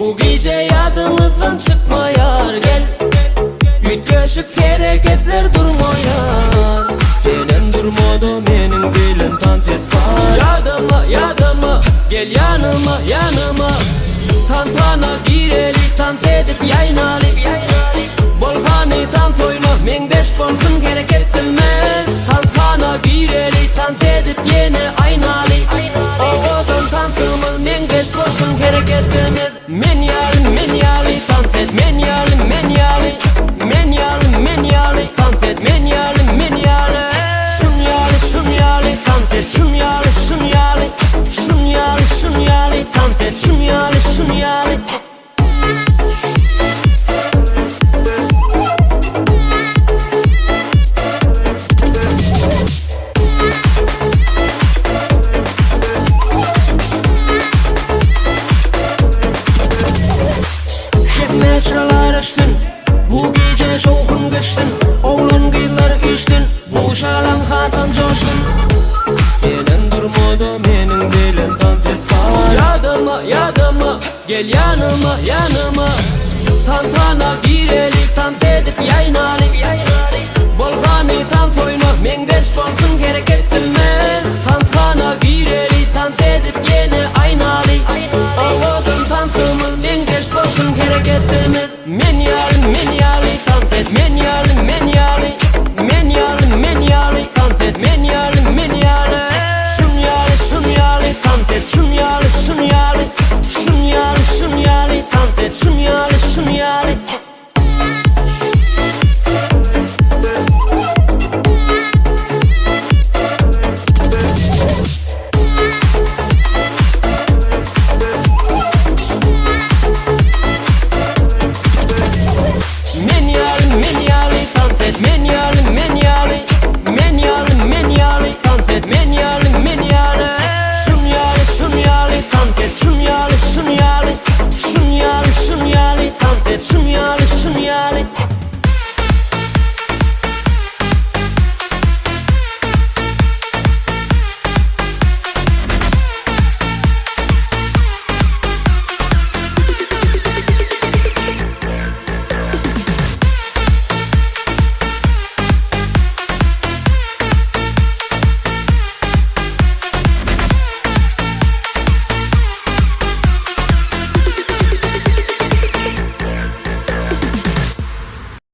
Bu gece yadımızdan çıkmayar, gel. Ütköşük hareketler durmayar. Senem durmadı menin dilim tant et var. Yadıma yadıma gel yanıma yanıma. Tantana gireli tant edip yaynalı. Bolhani tant oyna men beş bolsun gerek ettirme. Tantana gireli tant edip yine aynalı. Oğudun tantımın men beş bolsun gerek ettirme. Men yalı tant et men yalı men yalı. Men yalı tant et men yalı men yalı. Şum yalı tant et şum yalı şum yalı. Şum yalı tant et şum yalı. Meçralar açtın, bu gece şoğun geçtin. Oğlun gıylar içtin, bu şalam hatam coştun. Senin durmadı menin dilim tant et var. Yadıma gel yanıma yanıma. Tantana gireli tant edip yaynalı. Bolhani tant oyna men beş bolsun gerek ettirme. Tantana gireli tant edip yine aynalı. Oğudun tantımın men beş bolsun gerek ettirme. Men yalı tant et men yalı tant et men yalı. Şum yalı tant et şum yalı.